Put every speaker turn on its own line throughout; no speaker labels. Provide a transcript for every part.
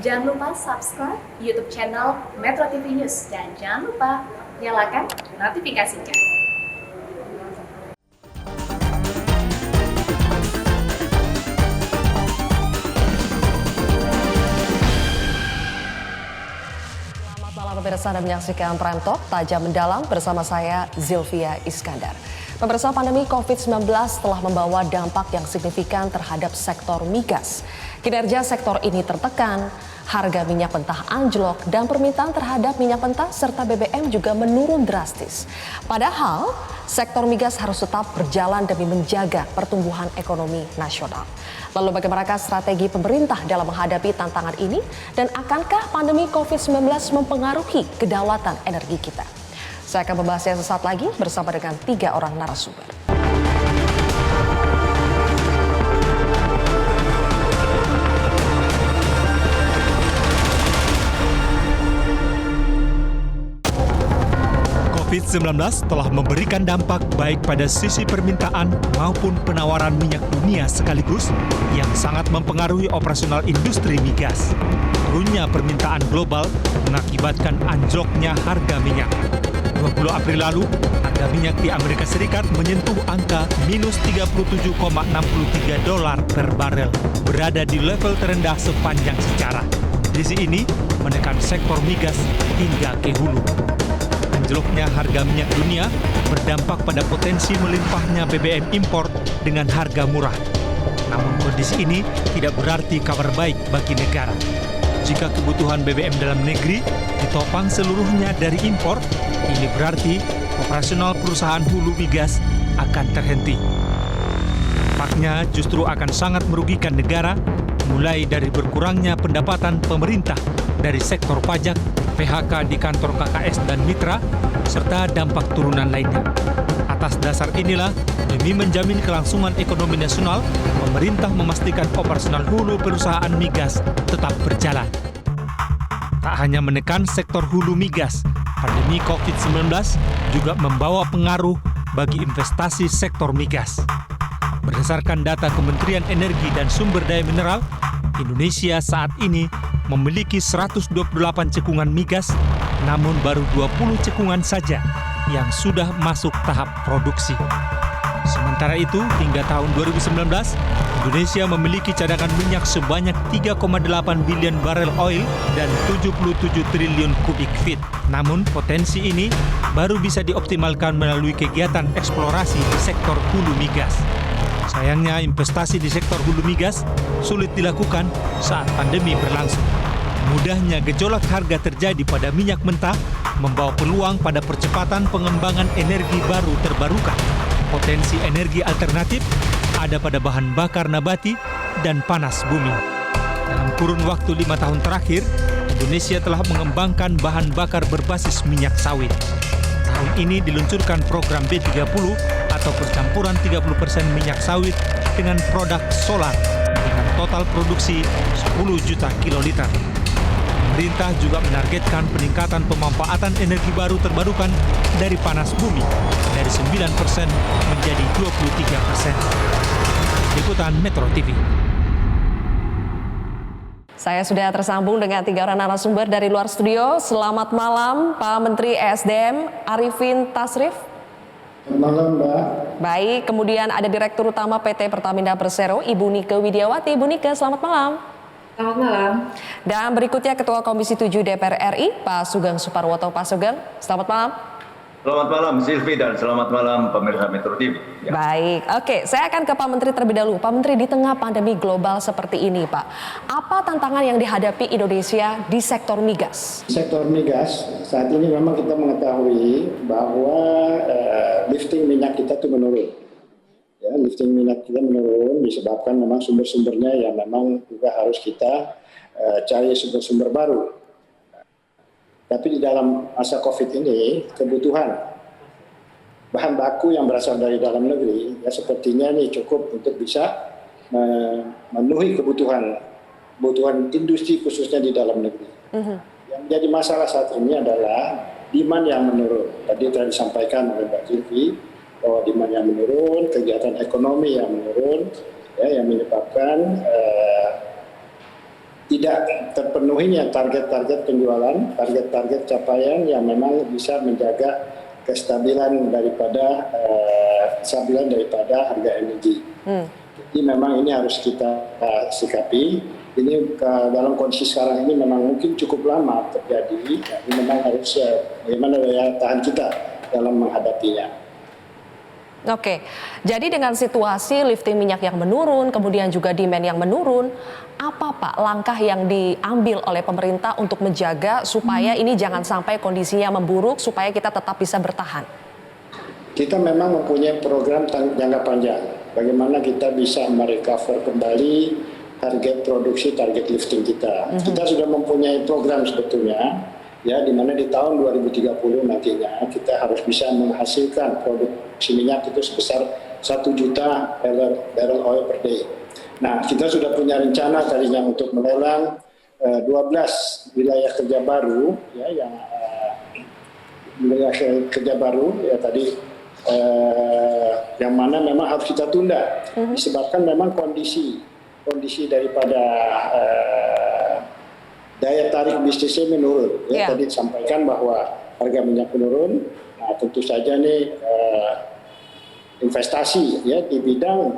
Jangan lupa subscribe YouTube channel Metro TV News dan jangan lupa nyalakan notifikasinya.
Pemirsa, Anda menyaksikan Prime Talk Tajam Mendalam bersama saya Zilvia Iskandar. Pemirsa, pandemi COVID-19 telah membawa dampak yang signifikan terhadap sektor migas. Kinerja sektor ini tertekan, harga minyak mentah anjlok dan permintaan terhadap minyak mentah serta BBM juga menurun drastis. Padahal sektor migas harus tetap berjalan demi menjaga pertumbuhan ekonomi nasional. Lalu bagaimanakah strategi pemerintah dalam menghadapi tantangan ini dan akankah pandemi COVID-19 mempengaruhi kedaulatan energi kita? Saya akan membahasnya sesaat lagi bersama dengan 3 orang narasumber.
COVID-19 telah memberikan dampak baik pada sisi permintaan maupun penawaran minyak dunia sekaligus yang sangat mempengaruhi operasional industri migas. Turunnya permintaan global mengakibatkan anjloknya harga minyak. 20 April lalu, harga minyak di Amerika Serikat menyentuh angka minus $37,63 per barel, berada di level terendah sepanjang sejarah. Kondisi ini menekan sektor migas hingga ke hulu. Anjloknya harga minyak dunia berdampak pada potensi melimpahnya BBM impor dengan harga murah. Namun kondisi ini tidak berarti kabar baik bagi negara. Jika kebutuhan BBM dalam negeri ditopang seluruhnya dari impor, ini berarti operasional perusahaan hulu migas akan terhenti. Dampaknya justru akan sangat merugikan negara, mulai dari berkurangnya pendapatan pemerintah dari sektor pajak, PHK di kantor KKS dan mitra, serta dampak turunan lainnya. Atas dasar inilah, demi menjamin kelangsungan ekonomi nasional, pemerintah memastikan operasional hulu perusahaan migas tetap berjalan. Tak hanya menekan sektor hulu migas, pandemi COVID-19 juga membawa pengaruh bagi investasi sektor migas. Berdasarkan data Kementerian Energi dan Sumber Daya Mineral, Indonesia saat ini memiliki 128 cekungan migas, namun baru 20 cekungan saja yang sudah masuk tahap produksi. Sementara itu, hingga tahun 2019, Indonesia memiliki cadangan minyak sebanyak 3,8 bilion barel oil dan 77 triliun kubik feet. Namun, potensi ini baru bisa dioptimalkan melalui kegiatan eksplorasi di sektor hulu migas. Sayangnya, investasi di sektor hulu migas sulit dilakukan saat pandemi berlangsung. Mudahnya gejolak harga terjadi pada minyak mentah membawa peluang pada percepatan pengembangan energi baru terbarukan. Potensi energi alternatif ada pada bahan bakar nabati dan panas bumi. Dalam kurun waktu 5 tahun terakhir, Indonesia telah mengembangkan bahan bakar berbasis minyak sawit. Tahun ini diluncurkan program B30 atau percampuran 30% minyak sawit dengan produk solar dengan total produksi 10 juta kiloliter. Pemerintah juga menargetkan peningkatan pemanfaatan energi baru terbarukan dari panas bumi dari 9% menjadi 23%. Liputan Metro TV.
Saya sudah tersambung dengan 3 orang narasumber dari luar studio. Selamat malam Pak Menteri ESDM Arifin Tasrif.
Selamat malam Mbak.
Baik, kemudian ada Direktur Utama PT Pertamina Persero, Ibu Nike Widiawati. Ibu Nike, selamat malam.
Selamat malam.
Dan berikutnya Ketua Komisi 7 DPR RI, Pak Sugeng Suparwoto. Pak Sugeng, selamat malam.
Selamat malam Silvi dan selamat malam pemirsa Metro TV.
Ya. Baik, oke, saya akan ke Pak Menteri terlebih dahulu. Pak Menteri, di tengah pandemi global seperti ini Pak, apa tantangan yang dihadapi Indonesia di sektor migas?
Sektor migas saat ini memang kita mengetahui bahwa lifting minyak kita itu menurun. Ya, lifting minyak kita menurun disebabkan memang sumber-sumbernya yang memang juga harus kita cari sumber-sumber baru. Tapi di dalam masa COVID ini, kebutuhan bahan baku yang berasal dari dalam negeri, ya sepertinya ini cukup untuk bisa memenuhi kebutuhan industri khususnya di dalam negeri. Yang menjadi masalah saat ini adalah demand yang menurun. Tadi telah disampaikan oleh Mbak Silvi, bahwa demand yang menurun, kegiatan ekonomi yang menurun, ya, yang menyebabkan tidak terpenuhinya target-target penjualan, target-target capaian yang memang bisa menjaga kestabilan daripada harga energi. Jadi memang ini harus kita sikapi. Ini dalam kondisi sekarang ini memang mungkin cukup lama terjadi. Ini memang harus bagaimana daya tahan kita dalam menghadapinya.
Oke, jadi dengan situasi lifting minyak yang menurun, kemudian juga demand yang menurun, apa Pak langkah yang diambil oleh pemerintah untuk menjaga supaya ini jangan sampai kondisinya memburuk, supaya kita tetap bisa bertahan?
Kita memang mempunyai program jangka panjang. Bagaimana kita bisa merecover kembali target produksi, target lifting kita. Kita sudah mempunyai program sebetulnya, ya, di mana di tahun 2030 nantinya kita harus bisa menghasilkan produksi minyak itu sebesar 1 juta barrel oil per day. Nah, kita sudah punya rencana tadinya untuk melelang 12 wilayah kerja baru, ya, yang wilayah kerja baru ya tadi yang mana memang harus kita tunda disebabkan memang kondisi daripada daya tarik bisnisnya menurun. Ya, tadi disampaikan bahwa harga minyak menurun. Nah, tentu saja nih investasi ya di bidang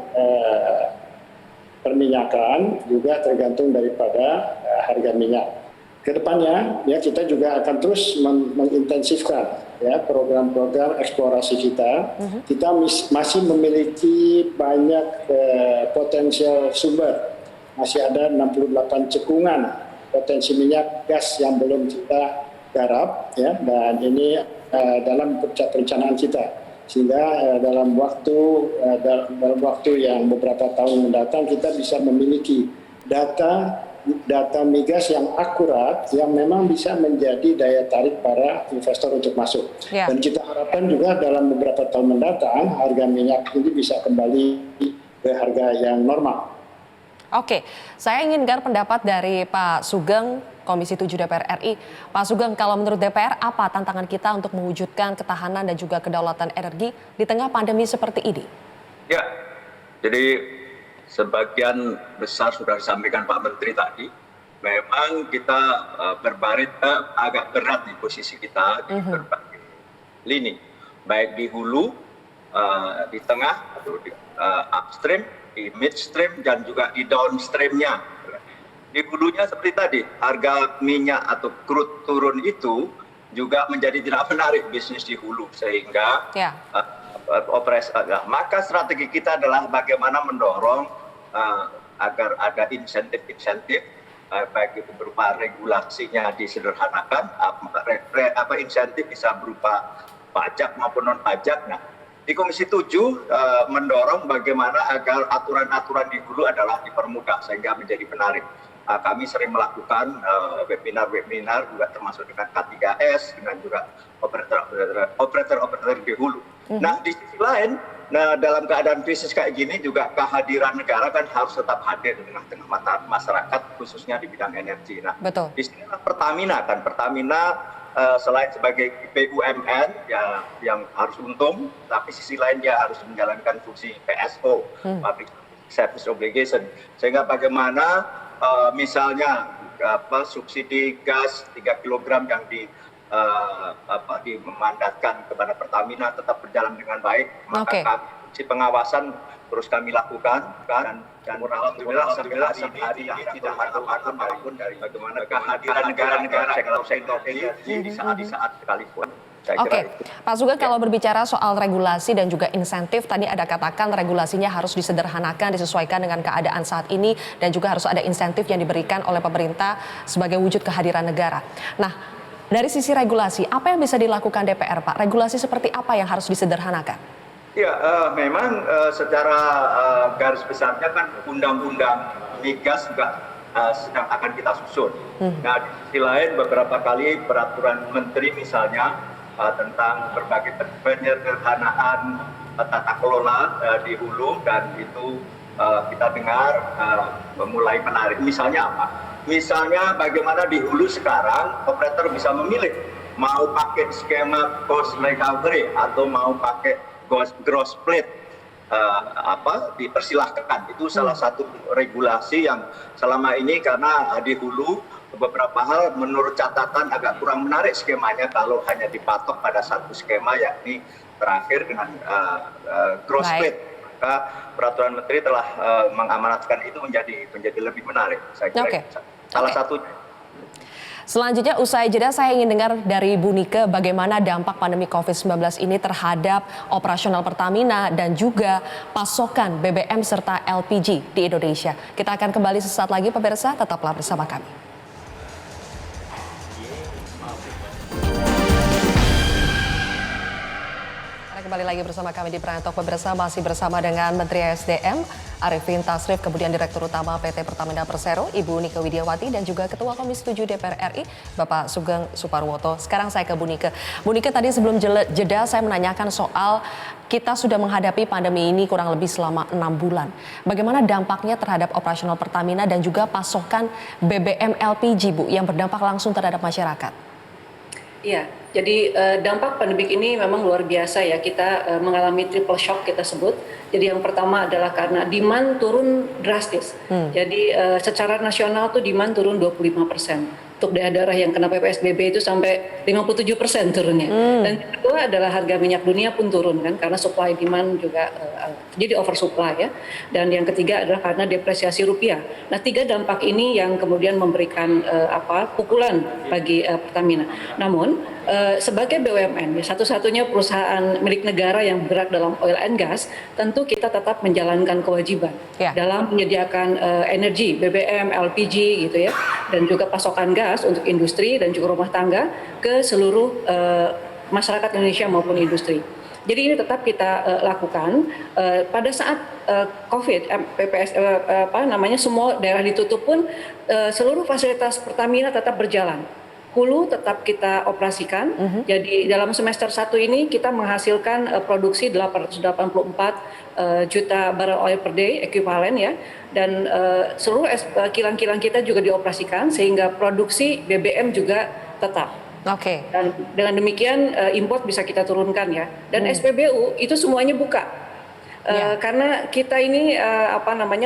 perminyakan juga tergantung daripada harga minyak. Kedepannya ya kita juga akan terus mengintensifkan ya program-program eksplorasi kita. Kita masih memiliki banyak potensial sumber. Masih ada 68 cekungan potensi minyak gas yang belum kita garap ya, dan ini dalam perencanaan kita, sehingga dalam waktu yang beberapa tahun mendatang kita bisa memiliki data migas yang akurat yang memang bisa menjadi daya tarik para investor untuk masuk. Dan kita harapkan juga dalam beberapa tahun mendatang harga minyak ini bisa kembali ke harga yang normal.
Oke, saya ingin dengar pendapat dari Pak Sugeng, Komisi 7 DPR RI. Pak Sugeng, kalau menurut DPR apa tantangan kita untuk mewujudkan ketahanan dan juga kedaulatan energi di tengah pandemi seperti ini?
Ya, jadi sebagian besar sudah disampaikan Pak Menteri tadi. Memang kita berbarit agak berat di posisi kita di berbagai lini, baik di hulu, di tengah, atau di upstream, di midstream, dan juga di downstreamnya. Di hulunya seperti tadi, harga minyak atau crude turun itu juga menjadi tidak menarik bisnis di hulu, sehingga maka strategi kita adalah bagaimana mendorong agar ada insentif-insentif, baik itu berupa regulasinya disederhanakan, insentif bisa berupa pajak maupun non pajak. Nah, di Komisi 7 mendorong bagaimana agar aturan-aturan di hulu adalah dipermudah sehingga menjadi menarik. Kami sering melakukan webinar-webinar juga termasuk dengan K3S, dengan juga operator di hulu. Nah, di sisi lain, dalam keadaan krisis kayak gini juga kehadiran negara kan harus tetap hadir di tengah-tengah masyarakat, khususnya di bidang energi. Nah, di sini Pertamina selain sebagai BUMN yang harus untung, tapi sisi lain dia harus menjalankan fungsi PSO, Public Service Obligation, sehingga bagaimana misalnya subsidi gas 3 kg yang dimandatkan kepada Pertamina tetap berjalan dengan baik, maka fungsi pengawasan terus kami lakukan, dan alhamdulillah sampai hari ini tidak ada apapun dari bagaimana kehadiran negara-negara sektor ini di saat sekalipun.
Oke, Pak Sugeng, kalau berbicara soal regulasi dan juga insentif, tadi ada katakan regulasinya harus disederhanakan, disesuaikan dengan keadaan saat ini, dan juga harus ada insentif yang diberikan oleh pemerintah sebagai wujud kehadiran negara. Nah, dari sisi regulasi, apa yang bisa dilakukan DPR, Pak? Regulasi seperti apa yang harus disederhanakan?
Ya, memang secara garis besarnya kan undang-undang migas juga sedang akan kita susun. Nah, di sisi lain beberapa kali peraturan menteri misalnya tentang berbagai penyederhanaan tata kelola di hulu, dan itu kita dengar mulai menarik. Misalnya apa? Misalnya bagaimana di hulu sekarang operator bisa memilih mau pakai skema cost recovery atau mau pakai gross split. dipersilahkan. Itu salah satu regulasi yang selama ini karena di hulu beberapa hal menurut catatan agak kurang menarik skemanya kalau hanya dipatok pada satu skema, yakni terakhir dengan gross rate. Maka peraturan menteri telah mengamanatkan itu menjadi lebih menarik. Saya kira salah satunya.
Selanjutnya, usai jeda saya ingin dengar dari Bu Nike bagaimana dampak pandemi COVID-19 ini terhadap operasional Pertamina dan juga pasokan BBM serta LPG di Indonesia. Kita akan kembali sesaat lagi pemirsa, tetaplah bersama kami. Kembali lagi bersama kami di Prime Talk pemirsa, masih bersama dengan Menteri SDM Arifin Tasrif, kemudian Direktur Utama PT Pertamina Persero Ibu Nike Widiawati, dan juga Ketua Komisi 7 DPR RI Bapak Sugeng Suparwoto. Sekarang saya ke Bu Nike. Bu Nike, tadi sebelum jeda saya menanyakan soal kita sudah menghadapi pandemi ini kurang lebih selama 6 bulan. Bagaimana dampaknya terhadap operasional Pertamina dan juga pasokan BBM LPG, Bu, yang berdampak langsung terhadap masyarakat?
Iya, jadi dampak pandemik ini memang luar biasa ya. Kita mengalami triple shock kita sebut. Jadi yang pertama adalah karena demand turun drastis. Jadi secara nasional tuh demand turun 25%. Untuk daerah-daerah yang kena PPSBB itu sampai 57% turunnya. Dan yang kedua adalah harga minyak dunia pun turun kan, karena supply demand juga jadi oversupply ya. Dan yang ketiga adalah karena depresiasi rupiah. Nah, 3 dampak ini yang kemudian memberikan pukulan bagi Pertamina. Namun sebagai BUMN, ya, satu-satunya perusahaan milik negara yang bergerak dalam oil and gas, tentu kita tetap menjalankan kewajiban dalam menyediakan energi, BBM, LPG gitu ya, dan juga pasokan gas untuk industri dan juga rumah tangga ke seluruh masyarakat Indonesia maupun industri. Jadi ini tetap kita lakukan pada saat COVID, semua daerah ditutup pun seluruh fasilitas Pertamina tetap berjalan. Hulu tetap kita operasikan. Jadi dalam semester 1 ini kita menghasilkan produksi 884 juta barrel oil per day ekuivalen ya. Dan seluruh kilang-kilang kita juga dioperasikan sehingga produksi BBM juga tetap.
Oke.
Dan dengan demikian import bisa kita turunkan ya. Dan SPBU itu semuanya buka. Karena kita ini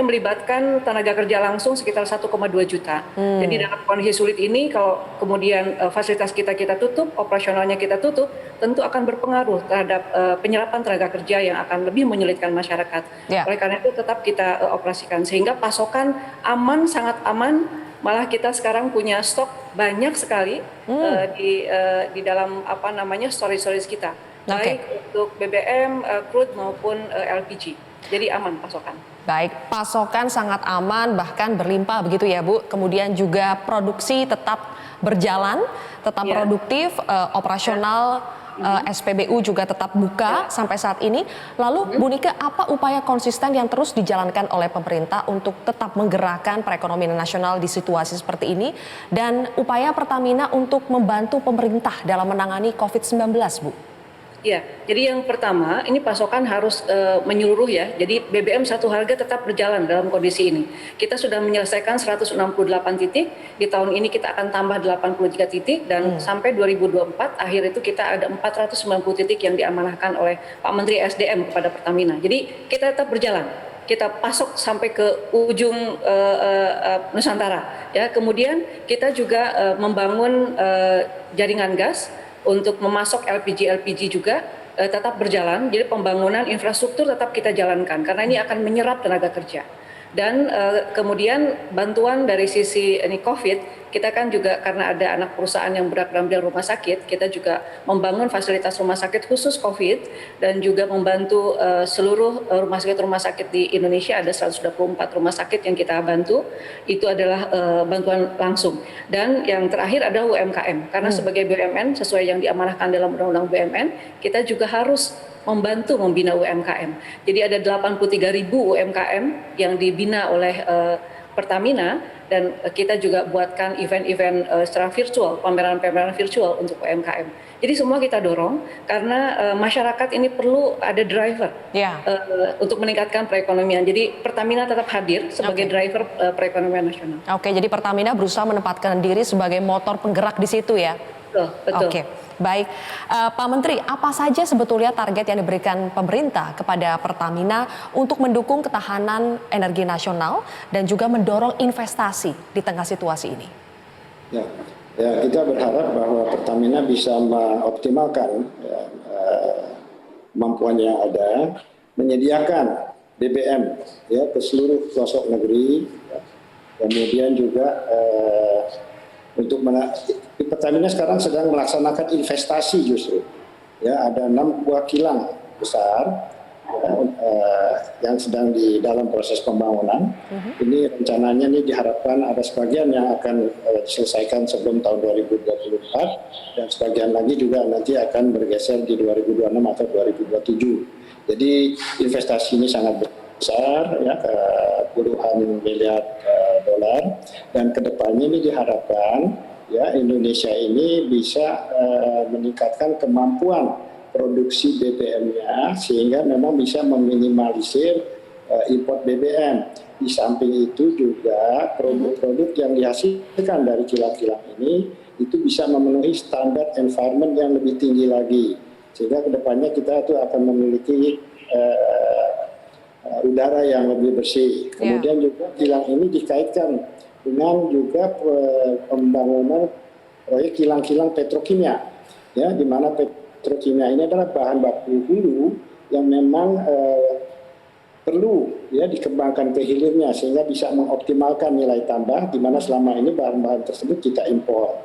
melibatkan tenaga kerja langsung sekitar 1,2 juta. Jadi dalam kondisi sulit ini kalau kemudian fasilitas kita tutup, operasionalnya kita tutup, tentu akan berpengaruh terhadap penyerapan tenaga kerja yang akan lebih menyulitkan masyarakat. Oleh karena itu tetap kita operasikan sehingga pasokan aman, sangat aman. Malah kita sekarang punya stok banyak sekali di dalam storage kita. Baik untuk BBM, crude maupun LPG. Jadi aman pasokan.
Baik, pasokan sangat aman bahkan berlimpah begitu ya Bu. Kemudian juga produksi tetap berjalan, tetap produktif, operasional SPBU juga tetap buka sampai saat ini. Lalu Bu Nike, apa upaya konsisten yang terus dijalankan oleh pemerintah untuk tetap menggerakkan perekonomian nasional di situasi seperti ini, dan upaya Pertamina untuk membantu pemerintah dalam menangani COVID-19, Bu?
Ya, jadi yang pertama ini pasokan harus menyeluruh ya. Jadi BBM satu harga tetap berjalan dalam kondisi ini. Kita sudah menyelesaikan 168 titik. Di tahun ini kita akan tambah 83 titik dan sampai 2024 akhir itu kita ada 490 titik yang diamanahkan oleh Pak Menteri SDM kepada Pertamina. Jadi kita tetap berjalan. Kita pasok sampai ke ujung Nusantara. Ya, kemudian kita juga membangun jaringan gas untuk memasok LPG juga tetap berjalan. Jadi pembangunan infrastruktur tetap kita jalankan karena ini akan menyerap tenaga kerja. Dan kemudian bantuan dari sisi ini COVID, kita kan juga karena ada anak perusahaan yang bergerak dalam bidang rumah sakit, kita juga membangun fasilitas rumah sakit khusus COVID dan juga membantu seluruh rumah sakit di Indonesia. Ada 124 rumah sakit yang kita bantu, itu adalah bantuan langsung. Dan yang terakhir adalah UMKM, karena sebagai BUMN sesuai yang diamanahkan dalam Undang-Undang BUMN, kita juga harus membantu membina UMKM. Jadi ada 83.000 UMKM yang dibina oleh Pertamina dan kita juga buatkan event-event secara virtual, pameran-pameran virtual untuk UMKM. Jadi semua kita dorong karena masyarakat ini perlu ada driver untuk meningkatkan perekonomian. Jadi Pertamina tetap hadir sebagai driver perekonomian nasional.
Oke, jadi Pertamina berusaha menempatkan diri sebagai motor penggerak di situ ya?
Betul, betul.
Oke, baik. Pak Menteri, apa saja sebetulnya target yang diberikan pemerintah kepada Pertamina untuk mendukung ketahanan energi nasional dan juga mendorong investasi di tengah situasi ini?
Ya, kita berharap bahwa Pertamina bisa mengoptimalkan kemampuan yang ada, menyediakan BBM ya ke seluruh pelosok negeri, ya. Kemudian juga Pertamina sekarang sedang melaksanakan investasi justru, ya ada 6 buah kilang besar yang sedang di dalam proses pembangunan. Ini rencananya diharapkan ada sebagian yang akan diselesaikan sebelum tahun 2024 dan sebagian lagi juga nanti akan bergeser di 2026 atau 2027. Jadi investasi ini sangat besar, ya puluhan miliar dolar, dan kedepannya ini diharapkan ya Indonesia ini bisa meningkatkan kemampuan produksi BBM-nya sehingga memang bisa meminimalisir impor BBM. Di samping itu juga produk-produk yang dihasilkan dari kilang-kilang ini itu bisa memenuhi standar environment yang lebih tinggi lagi. Sehingga kedepannya kita itu akan memiliki udara yang lebih bersih. Kemudian juga kilang ini dikaitkan dengan juga pembangunan proyek kilang-kilang petrokimia, ya, di mana petrokimia ini adalah bahan baku hulu yang memang perlu ya dikembangkan ke hilirnya sehingga bisa mengoptimalkan nilai tambah, di mana selama ini bahan-bahan tersebut kita impor.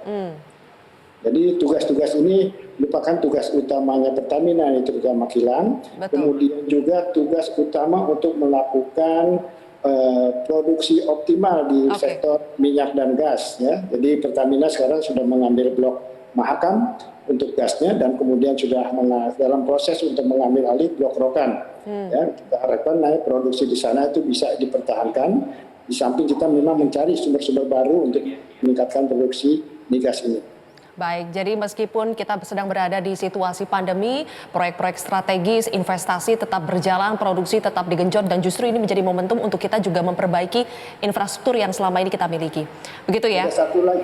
Jadi tugas-tugas ini merupakan tugas utamanya Pertamina, itu terutama kilang. Kemudian juga tugas utama untuk melakukan produksi optimal di sektor minyak dan gas, ya. Jadi Pertamina sekarang sudah mengambil blok Mahakam untuk gasnya dan kemudian sudah dalam proses untuk mengambil alih blok Rokan. Ya, kita harapkan produksi di sana itu bisa dipertahankan. Di samping kita memang mencari sumber-sumber baru untuk meningkatkan produksi migas ini.
Baik, jadi meskipun kita sedang berada di situasi pandemi, proyek-proyek strategis, investasi tetap berjalan, produksi tetap digenjot, dan justru ini menjadi momentum untuk kita juga memperbaiki infrastruktur yang selama ini kita miliki. Begitu ya?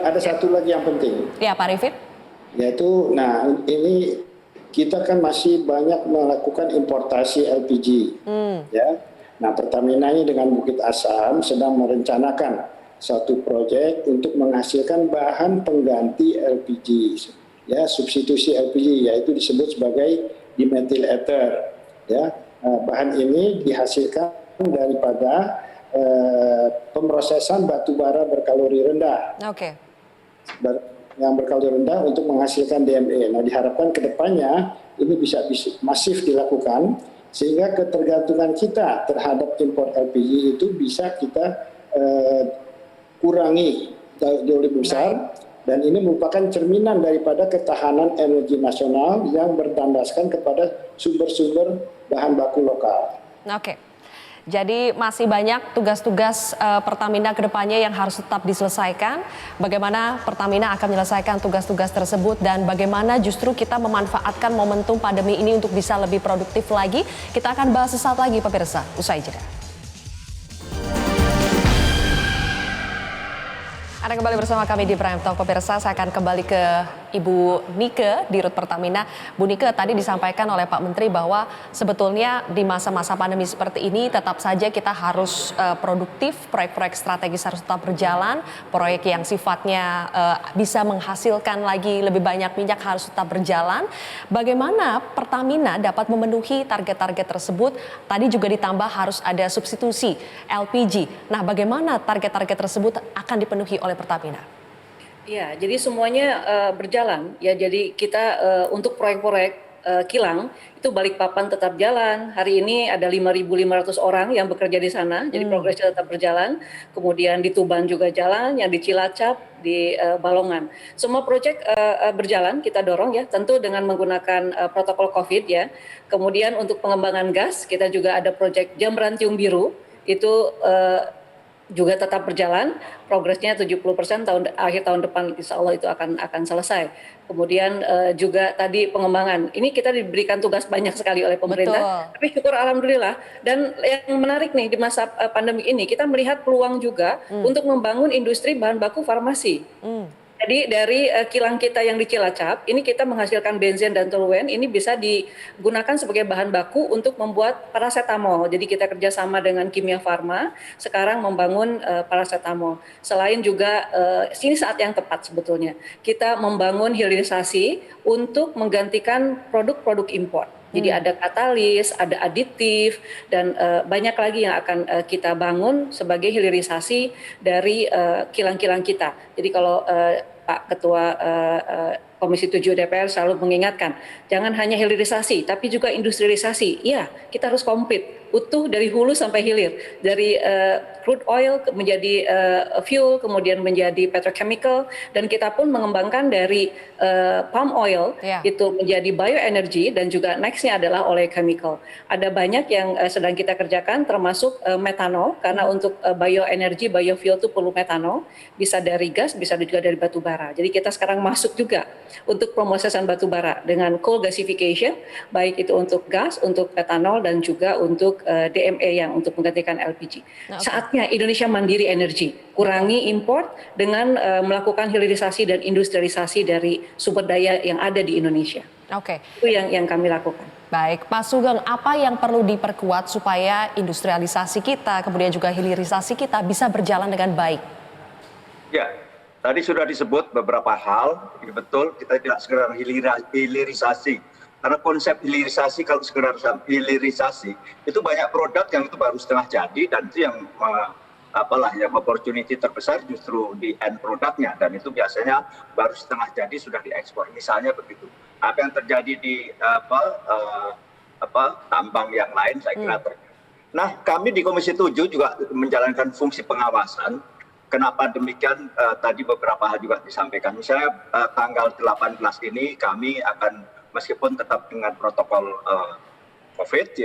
Ada satu lagi yang penting.
Ya, Pak Rifit.
Yaitu, ini kita kan masih banyak melakukan importasi LPG. Ya. Nah, Pertamina ini dengan Bukit Asam sedang merencanakan satu proyek untuk menghasilkan bahan pengganti LPG, ya substitusi LPG, yaitu disebut sebagai dimethyl ether. Ya, bahan ini dihasilkan daripada pemrosesan batu bara berkalori rendah. Yang berkalori rendah untuk menghasilkan DME. Nah, diharapkan kedepannya ini bisa masif dilakukan sehingga ketergantungan kita terhadap impor LPG itu bisa kita kurangi jauh lebih besar, dan ini merupakan cerminan daripada ketahanan energi nasional yang berdasarkan kepada sumber-sumber bahan baku lokal.
Jadi masih banyak tugas-tugas Pertamina ke depannya yang harus tetap diselesaikan. Bagaimana Pertamina akan menyelesaikan tugas-tugas tersebut dan bagaimana justru kita memanfaatkan momentum pandemi ini untuk bisa lebih produktif lagi. Kita akan bahas sesaat lagi pemirsa, usai jeda. Anda kembali bersama kami di Prime Talk pemirsa. Saya akan kembali ke Ibu Nike di Rut Pertamina. Bu Nike, tadi disampaikan oleh Pak Menteri bahwa sebetulnya di masa-masa pandemi seperti ini tetap saja kita harus produktif, proyek-proyek strategis harus tetap berjalan, proyek yang sifatnya bisa menghasilkan lagi lebih banyak minyak harus tetap berjalan. Bagaimana Pertamina dapat memenuhi target-target tersebut? Tadi juga ditambah harus ada substitusi LPG. Nah, bagaimana target-target tersebut akan dipenuhi oleh Pertamina?
Ya, jadi semuanya berjalan. Ya, jadi kita untuk proyek-proyek kilang itu Balikpapan tetap jalan. Hari ini ada 5.500 orang yang bekerja di sana. Jadi progresnya tetap berjalan. Kemudian di Tuban juga jalan, yang di Cilacap, di Balongan. Semua proyek berjalan, kita dorong ya, tentu dengan menggunakan protokol COVID ya. Kemudian untuk pengembangan gas, kita juga ada proyek Jamrantium Biru itu juga tetap berjalan, progresnya 70% akhir tahun depan insya Allah itu akan selesai. Kemudian juga tadi pengembangan, ini kita diberikan tugas banyak sekali oleh pemerintah, tapi syukur alhamdulillah. Dan yang menarik nih di masa pandemi ini kita melihat peluang juga untuk membangun industri bahan baku farmasi. Jadi dari kilang kita yang di Cilacap, ini kita menghasilkan benzen dan toluen, ini bisa digunakan sebagai bahan baku untuk membuat paracetamol. Jadi kita kerjasama dengan Kimia Farma, sekarang membangun paracetamol. Selain juga, ini saat yang tepat sebetulnya, kita membangun hilirisasi untuk menggantikan produk-produk impor. Jadi ada katalis, ada aditif, dan banyak lagi yang akan kita bangun sebagai hilirisasi dari kilang-kilang kita. Jadi kalau Pak Ketua Komisi 7 DPR selalu mengingatkan, jangan hanya hilirisasi, tapi juga industrialisasi. Iya, kita harus komplit, utuh dari hulu sampai hilir, dari crude oil menjadi fuel, kemudian menjadi petrochemical, dan kita pun mengembangkan dari palm oil itu menjadi bioenergy, dan juga nextnya adalah oleochemical. Ada banyak yang sedang kita kerjakan, termasuk metanol, karena untuk bioenergy, biofuel itu perlu metanol, bisa dari gas, bisa juga dari batu bara. Jadi kita sekarang masuk juga untuk pemrosesan batu bara dengan coal gasification, baik itu untuk gas, untuk metanol, dan juga untuk DME yang untuk menggantikan LPG. Saatnya Indonesia mandiri energi, kurangi import dengan melakukan hilirisasi dan industrialisasi dari sumber daya yang ada di Indonesia. Itu yang kami lakukan.
Baik, Pak Sugeng, apa yang perlu diperkuat supaya industrialisasi kita, kemudian juga hilirisasi kita bisa berjalan dengan baik?
Ya, tadi sudah disebut beberapa hal, betul kita tidak sekedar hilirisasi. Karena konsep hilirisasi, kalau sekedar hilirisasi, itu banyak produk yang itu baru setengah jadi, dan itu yang opportunity terbesar justru di end produknya, dan itu biasanya baru setengah jadi sudah diekspor. Misalnya begitu. Apa yang terjadi di tambang yang lain, saya kira terjadi. Nah, kami di Komisi 7 juga menjalankan fungsi pengawasan. Kenapa demikian? Tadi beberapa hal juga disampaikan. Misalnya tanggal 18 ini kami akan, meskipun tetap dengan protokol COVID,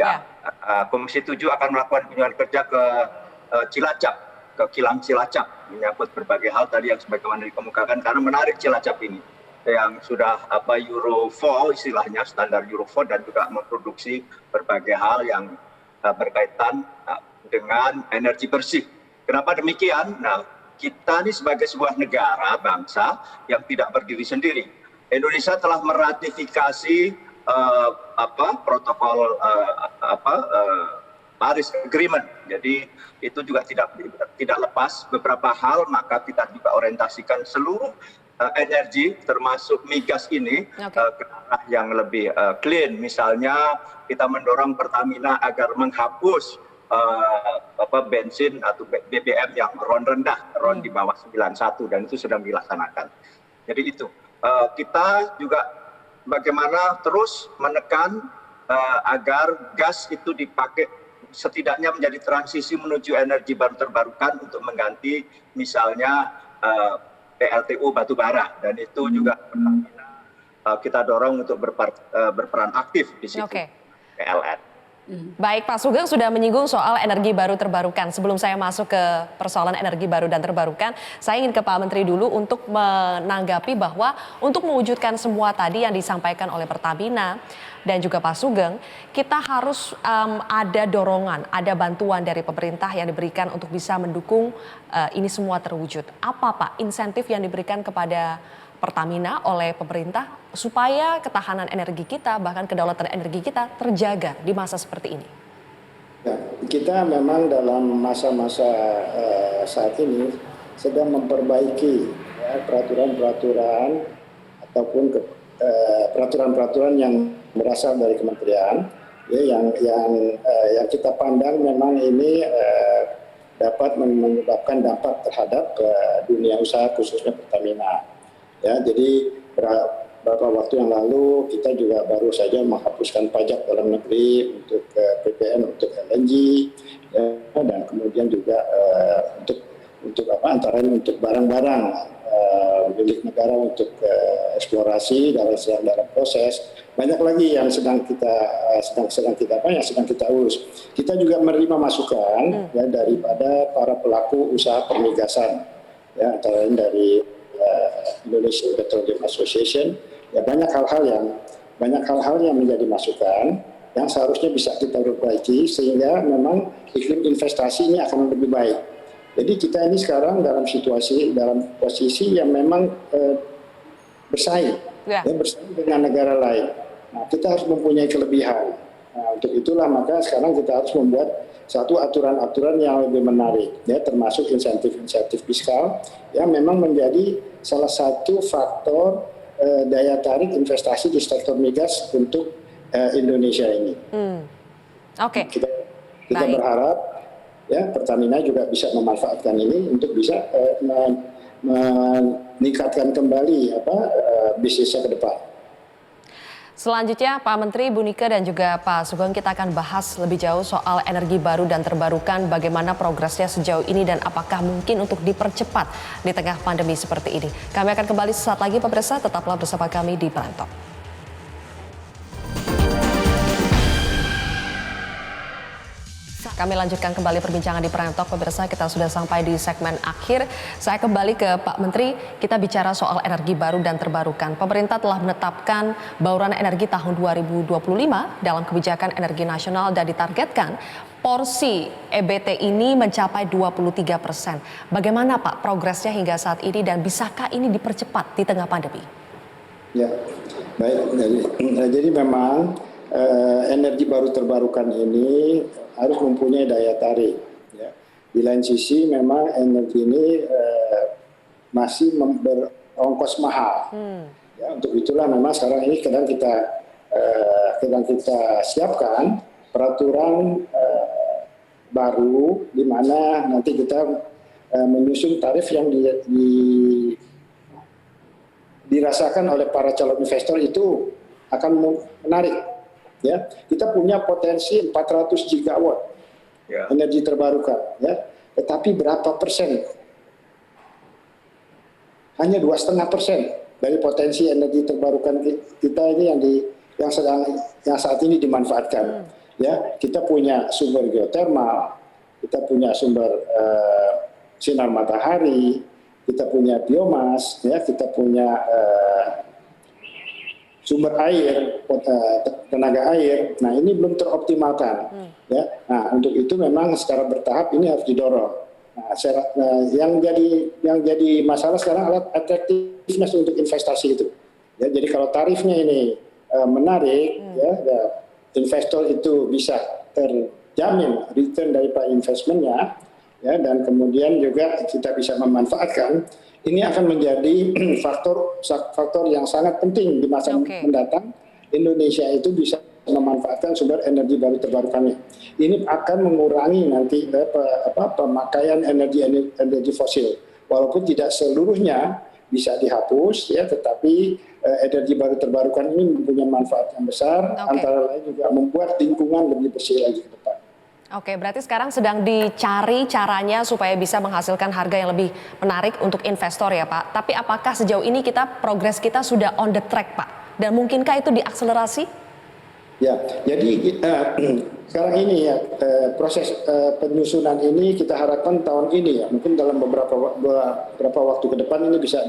Komisi 7 akan melakukan kunjungan kerja ke Cilacap, ke kilang Cilacap, menyangkut berbagai hal tadi yang sebagaimana dikemukakan, karena menarik Cilacap ini yang sudah Euro 4 istilahnya, standar Euro 4, dan juga memproduksi berbagai hal yang berkaitan dengan energi bersih. Kenapa demikian? Nah, kita ini sebagai sebuah negara bangsa yang tidak berdiri sendiri. Indonesia telah meratifikasi protokol Paris Agreement. Jadi itu juga tidak lepas beberapa hal, maka kita juga orientasikan seluruh energi termasuk migas ini ke arah yang lebih clean. Misalnya kita mendorong Pertamina agar menghapus bensin atau BBM yang RON rendah, RON di bawah 91, dan itu sedang dilaksanakan. Jadi itu kita juga bagaimana terus menekan agar gas itu dipakai setidaknya menjadi transisi menuju energi baru terbarukan untuk mengganti misalnya PLTU batu bara, dan itu juga kita dorong untuk berperan aktif di situ. PLN.
Baik, Pak Sugeng sudah menyinggung soal energi baru terbarukan. Sebelum saya masuk ke persoalan energi baru dan terbarukan, saya ingin ke Pak Menteri dulu untuk menanggapi bahwa untuk mewujudkan semua tadi yang disampaikan oleh Pertamina dan juga Pak Sugeng, kita harus ada dorongan, ada bantuan dari pemerintah yang diberikan untuk bisa mendukung ini semua terwujud. Apa Pak insentif yang diberikan kepada Pertamina oleh pemerintah supaya ketahanan energi kita, bahkan kedaulatan energi kita terjaga di masa seperti ini?
Ya, kita memang dalam masa-masa saat ini sedang memperbaiki peraturan-peraturan ataupun peraturan-peraturan yang berasal dari kementerian, yang kita pandang memang ini dapat menyebabkan dampak terhadap dunia usaha khususnya Pertamina. Ya, jadi beberapa waktu yang lalu kita juga baru saja menghapuskan pajak dalam negeri untuk PPN untuk LNG, ya, dan kemudian juga antara lain untuk barang-barang milik negara untuk eksplorasi dan sedang dalam proses. Banyak lagi yang sedang kita urus. Kita juga menerima masukan ya daripada para pelaku usaha permigasan, ya, antara lain dari Indonesia Petroleum Association. Ya, banyak hal-hal yang menjadi masukan yang seharusnya bisa kita perbaiki sehingga memang iklim investasi ini akan lebih baik. Jadi kita ini sekarang dalam posisi yang memang bersaing, bersaing dengan negara lain. Nah, kita harus mempunyai kelebihan. Nah, untuk itulah maka sekarang kita harus membuat satu aturan-aturan yang lebih menarik, ya, termasuk insentif-insentif fiskal yang memang menjadi salah satu faktor daya tarik investasi di sektor migas untuk Indonesia ini.
Oke.
Kita berharap ya Pertamina juga bisa memanfaatkan ini untuk bisa meningkatkan kembali bisnisnya ke depan.
Selanjutnya Pak Menteri, Bu Nike dan juga Pak Sugeng, kita akan bahas lebih jauh soal energi baru dan terbarukan, bagaimana progresnya sejauh ini dan apakah mungkin untuk dipercepat di tengah pandemi seperti ini. Kami akan kembali sesaat lagi pemirsa, tetaplah bersama kami di Prime Talk. Kami lanjutkan kembali perbincangan di Prime Talk, pemirsa. Kita sudah sampai di segmen akhir. Saya kembali ke Pak Menteri. Kita bicara soal energi baru dan terbarukan. Pemerintah telah menetapkan bauran energi tahun 2025 dalam kebijakan energi nasional dan ditargetkan porsi EBT ini mencapai 23%. Bagaimana Pak progresnya hingga saat ini dan bisakah ini dipercepat di tengah pandemi?
Ya, baik. Jadi memang energi baru terbarukan ini harus mempunyai daya tarik. Ya. Di lain sisi memang energi ini masih berongkos mahal. Ya, untuk itulah memang sekarang ini sedang kita siapkan peraturan baru di mana nanti kita menyusun tarif yang dirasakan oleh para calon investor itu akan menarik. Ya, kita punya potensi 400 gigawatt energi terbarukan, ya. Tetapi berapa persen? Hanya 2,5% dari potensi energi terbarukan kita ini yang saat ini dimanfaatkan. Ya, kita punya sumber geotermal, kita punya sumber sinar matahari, kita punya biomas, ya, kita punya sumber air, tenaga air. Nah, ini belum teroptimalkan. Ya. Nah, untuk itu memang secara bertahap ini harus didorong. Nah, yang jadi masalah sekarang adalah attractiveness untuk investasi itu. Ya, jadi kalau tarifnya ini menarik, ya, investor itu bisa terjamin return daripada investmentnya, ya, dan kemudian juga kita bisa memanfaatkan. Ini akan menjadi faktor yang sangat penting di masa mendatang. Indonesia itu bisa memanfaatkan sumber energi baru terbarukannya. Ini akan mengurangi nanti pemakaian energi fosil. Walaupun tidak seluruhnya bisa dihapus, ya, tetapi energi baru terbarukan ini mempunyai manfaat yang besar. Antara lain juga membuat lingkungan lebih bersih lagi ke depan.
Oke, berarti sekarang sedang dicari caranya supaya bisa menghasilkan harga yang lebih menarik untuk investor ya Pak. Tapi apakah sejauh ini progres kita sudah on the track Pak? Dan mungkinkah itu diakselerasi?
Ya, jadi sekarang ini ya proses penyusunan ini kita harapkan tahun ini ya, mungkin dalam beberapa waktu ke depan ini bisa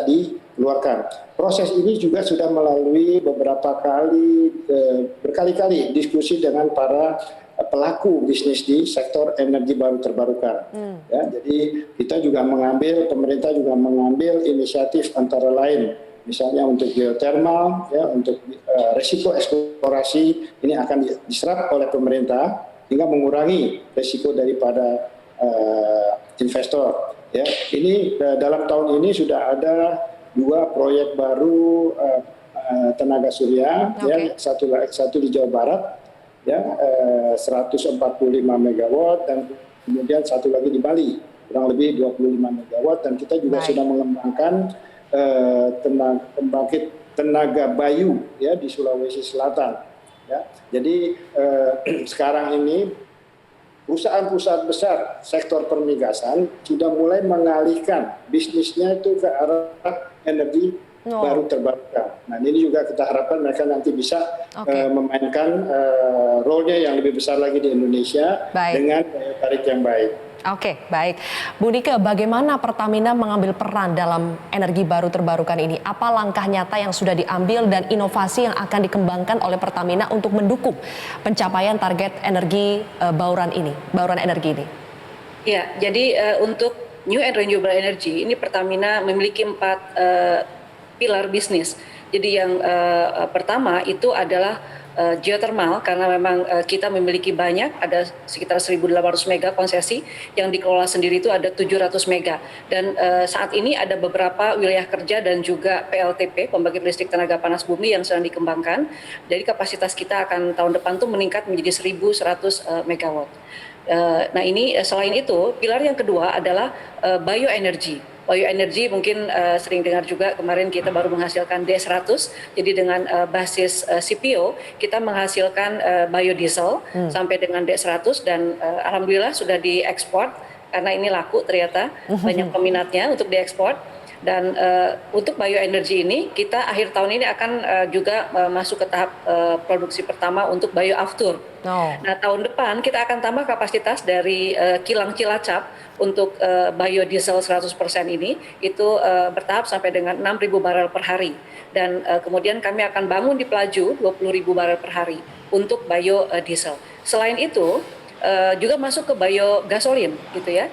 dikeluarkan. Proses ini juga sudah melalui berkali-kali diskusi dengan para pelaku bisnis di sektor energi baru terbarukan. Ya, jadi pemerintah juga mengambil inisiatif antara lain, misalnya untuk geotermal, ya, untuk risiko eksplorasi ini akan diserap oleh pemerintah hingga mengurangi risiko daripada investor. Ya, ini dalam tahun ini sudah ada 2 proyek baru tenaga surya, ya, satu di Jawa Barat, ya, 145 megawatt, dan kemudian satu lagi di Bali kurang lebih 25 megawatt, dan kita juga sudah mengembangkan pembangkit tenaga bayu, ya, di Sulawesi Selatan. Ya. Jadi sekarang ini perusahaan-perusahaan besar sektor permigasan sudah mulai mengalihkan bisnisnya itu ke arah energi baru terbarukan. Nah, ini juga kita harapkan mereka nanti bisa memainkan role-nya yang lebih besar lagi di Indonesia dengan daya tarik yang baik.
Oke, baik. Bu Nike, bagaimana Pertamina mengambil peran dalam energi baru terbarukan ini? Apa langkah nyata yang sudah diambil dan inovasi yang akan dikembangkan oleh Pertamina untuk mendukung pencapaian target energi bauran energi ini?
Ya, jadi untuk new and renewable energy ini Pertamina memiliki 4 pilar bisnis. Jadi yang pertama itu adalah geothermal, karena memang kita memiliki banyak, ada sekitar 1.800 mega konsesi, yang dikelola sendiri itu ada 700 mega. Dan saat ini ada beberapa wilayah kerja dan juga PLTP, pembangkit listrik tenaga panas bumi, yang sedang dikembangkan. Jadi kapasitas kita akan tahun depan tuh meningkat menjadi 1.100 megawatt. Nah ini selain itu, pilar yang kedua adalah bioenergi. Bioenergi mungkin sering dengar juga, kemarin kita baru menghasilkan D100, jadi dengan basis CPO kita menghasilkan biodiesel sampai dengan D100 dan alhamdulillah sudah diekspor karena ini laku ternyata, banyak peminatnya untuk diekspor. Dan untuk bioenergi ini kita akhir tahun ini akan juga masuk ke tahap produksi pertama untuk bioaftur. Nah tahun depan kita akan tambah kapasitas dari kilang Cilacap untuk biodiesel 100% ini itu bertahap sampai dengan 6.000 barel per hari. Dan kemudian kami akan bangun di Pelaju 20.000 barel per hari untuk biodiesel. Selain itu juga masuk ke biogasolin gitu ya.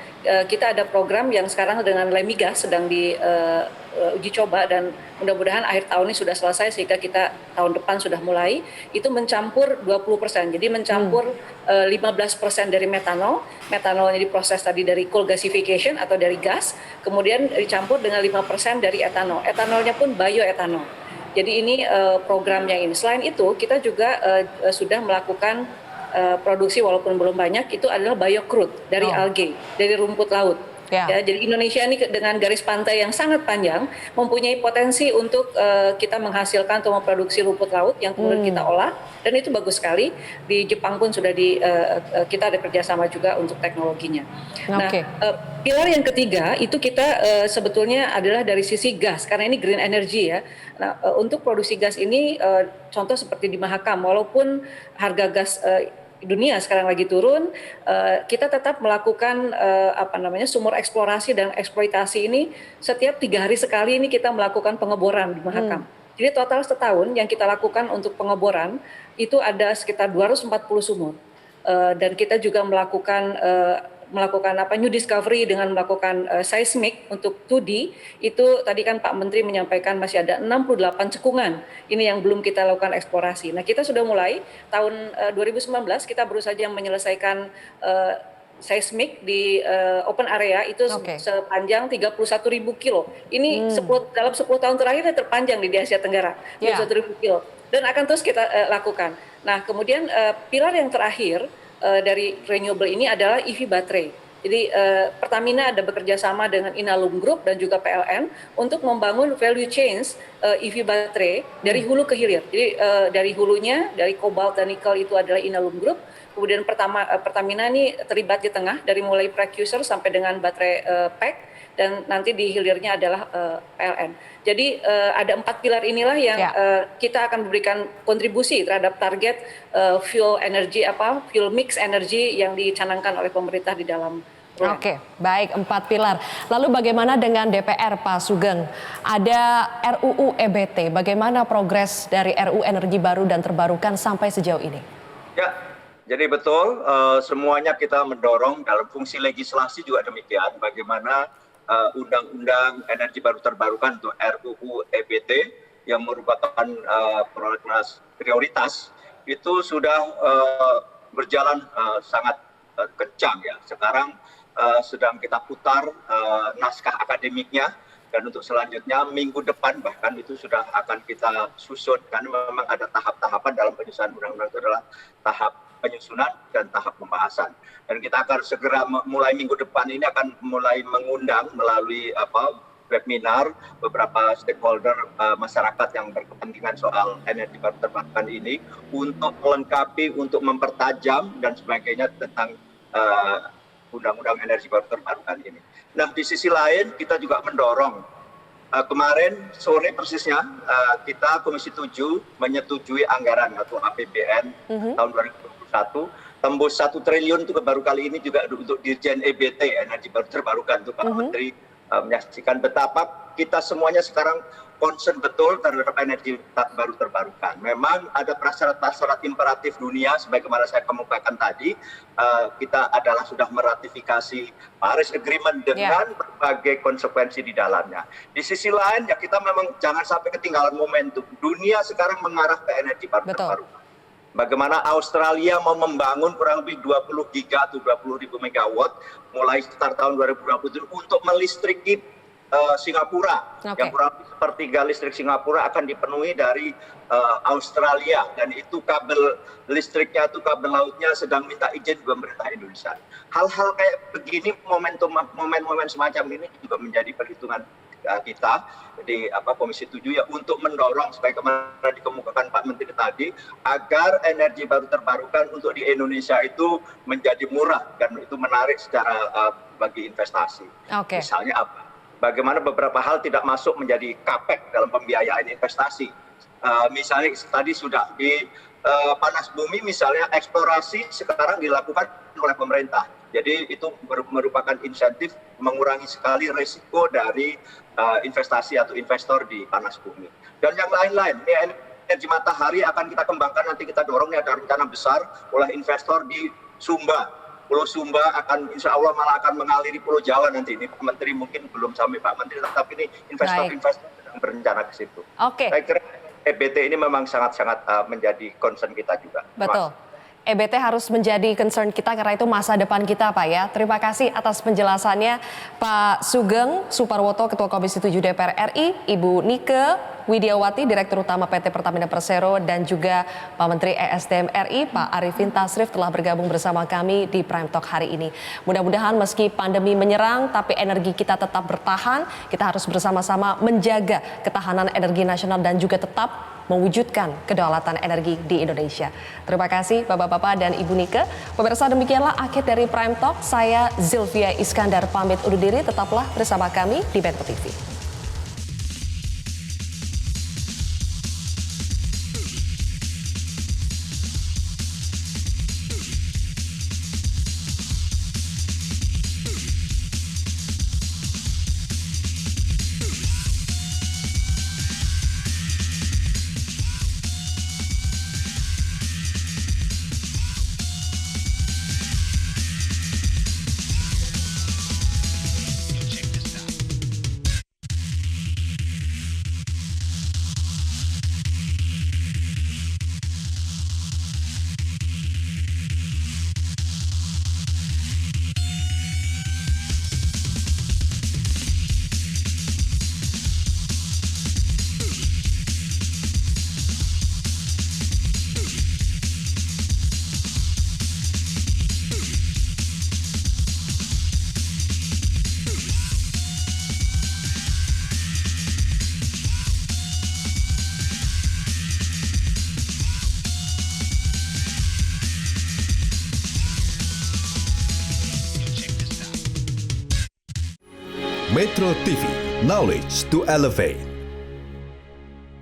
Kita ada program yang sekarang dengan Lemigas sedang diuji coba dan mudah-mudahan akhir tahun ini sudah selesai sehingga kita tahun depan sudah mulai itu mencampur 20%. Jadi mencampur 15% dari metanol. Metanolnya diproses tadi dari coal gasification atau dari gas, kemudian dicampur dengan 5% dari etanol. Etanolnya pun bioetanol. Jadi ini programnya ini. Selain itu kita juga sudah melakukan produksi walaupun belum banyak, itu adalah biocrude dari algae, dari rumput laut. Ya, jadi Indonesia ini dengan garis pantai yang sangat panjang mempunyai potensi untuk kita menghasilkan atau memproduksi rumput laut yang kemudian kita olah, dan itu bagus sekali. Di Jepang pun sudah kita ada kerjasama juga untuk teknologinya. Nah, pilar yang ketiga itu kita sebetulnya adalah dari sisi gas, karena ini green energy ya. Nah, untuk produksi gas ini contoh seperti di Mahakam, walaupun harga gas dunia sekarang lagi turun, kita tetap melakukan sumur eksplorasi dan eksploitasi ini setiap 3 hari sekali ini kita melakukan pengeboran di Mahakam. Jadi total setahun yang kita lakukan untuk pengeboran itu ada sekitar 240 sumur, dan kita juga melakukan new discovery dengan melakukan seismik untuk 2D. Itu tadi kan Pak Menteri menyampaikan masih ada 68 cekungan ini yang belum kita lakukan eksplorasi. Nah kita sudah mulai tahun 2019 kita baru saja menyelesaikan seismik di open area itu sepanjang 31.000 kilo. Ini dalam 10 tahun terakhir yang terpanjang di Asia Tenggara, 31.000 kilo, dan akan terus kita lakukan. Nah kemudian pilar yang terakhir dari renewable ini adalah EV baterai. Jadi Pertamina ada bekerja sama dengan Inalum Group dan juga PLN untuk membangun value chains EV baterai dari hulu ke hilir. Jadi dari hulunya, dari kobalt dan nikel itu adalah Inalum Group. Kemudian Pertamina ini terlibat di tengah dari mulai precursor sampai dengan baterai pack, dan nanti di hilirnya adalah PLN. Jadi ada 4 pilar inilah yang kita akan memberikan kontribusi terhadap target fuel mix energy yang dicanangkan oleh pemerintah di dalam program.
Oke, baik, 4 pilar. Lalu bagaimana dengan DPR, Pak Sugeng? Ada RUU EBT, bagaimana progres dari RUU energi baru dan terbarukan sampai sejauh ini?
Ya, jadi betul, semuanya kita mendorong dalam fungsi legislasi juga demikian, bagaimana Undang-Undang Energi Baru Terbarukan untuk RUU EBT yang merupakan prolegnas prioritas itu sudah berjalan sangat kencang ya. Sekarang sedang kita putar naskah akademiknya, dan untuk selanjutnya minggu depan bahkan itu sudah akan kita susun, karena memang ada tahap-tahapan dalam penyusunan undang-undang itu adalah tahap penyusunan dan tahap pembahasan. Dan kita akan segera mulai minggu depan ini akan mulai mengundang melalui webinar beberapa stakeholder masyarakat yang berkepentingan soal energi baru terbarukan ini untuk melengkapi, untuk mempertajam dan sebagainya tentang undang-undang energi baru terbarukan ini. Nah, di sisi lain kita juga mendorong kemarin sore persisnya kita Komisi 7 menyetujui anggaran atau APBN tahun 2021 tembus 1 triliun itu baru kali ini juga untuk Dirjen EBT energi baru terbarukan. Itu Pak Menteri menyaksikan betapa kita semuanya sekarang concern betul terhadap energi baru terbarukan. Memang ada prasyarat-prasyarat imperatif dunia, sebagaimana saya kemukakan tadi, kita adalah sudah meratifikasi Paris Agreement dengan berbagai konsekuensi di dalamnya. Di sisi lain, ya kita memang jangan sampai ketinggalan momentum. Dunia sekarang mengarah ke energi baru terbarukan. Bagaimana Australia mau membangun kurang lebih 20 giga atau 20.000 megawatt mulai start tahun 2027 untuk melistriki Singapura, yang kurang lebih sepertiga listrik Singapura akan dipenuhi dari Australia, dan itu kabel listriknya, itu kabel lautnya sedang minta izin pemerintah Indonesia. Hal-hal kayak begini, momen-momen semacam ini juga menjadi perhitungan kita di Komisi 7 ya, untuk mendorong sebagaimana dikemukakan Pak Menteri tadi, agar energi baru terbarukan untuk di Indonesia itu menjadi murah dan itu menarik secara bagi investasi. Misalnya apa? Bagaimana beberapa hal tidak masuk menjadi CAPEX dalam pembiayaan investasi. Misalnya tadi sudah di panas bumi, misalnya eksplorasi sekarang dilakukan oleh pemerintah. Jadi itu merupakan insentif mengurangi sekali risiko dari investasi atau investor di panas bumi. Dan yang lain-lain, energi matahari akan kita kembangkan, nanti kita dorong, ada rencana besar oleh investor di Sumba. Pulau Sumba akan insya Allah malah akan mengaliri Pulau Jawa nanti. Ini Pak Menteri mungkin belum sampai Pak Menteri, tetapi ini investor-investor sedang berencana ke situ. Saya kira EBT ini memang sangat-sangat menjadi concern kita juga.
Betul. EBT harus menjadi concern kita karena itu masa depan kita, Pak ya. Terima kasih atas penjelasannya Pak Sugeng Suparwoto, Ketua Komisi 7 DPR RI, Ibu Nike Widiawati, Direktur Utama PT Pertamina Persero, dan juga Pak Menteri ESDM RI, Pak Arifin Tasrif telah bergabung bersama kami di Prime Talk hari ini. Mudah-mudahan meski pandemi menyerang, tapi energi kita tetap bertahan. Kita harus bersama-sama menjaga ketahanan energi nasional dan juga tetap mewujudkan kedaulatan energi di Indonesia. Terima kasih Bapak-Bapak dan Ibu Nike. Pemirsa, demikianlah akhir dari Prime Talk. Saya Zilvia Iskandar pamit undur diri. Tetaplah bersama kami di Metro TV.
Metro TV, knowledge to elevate.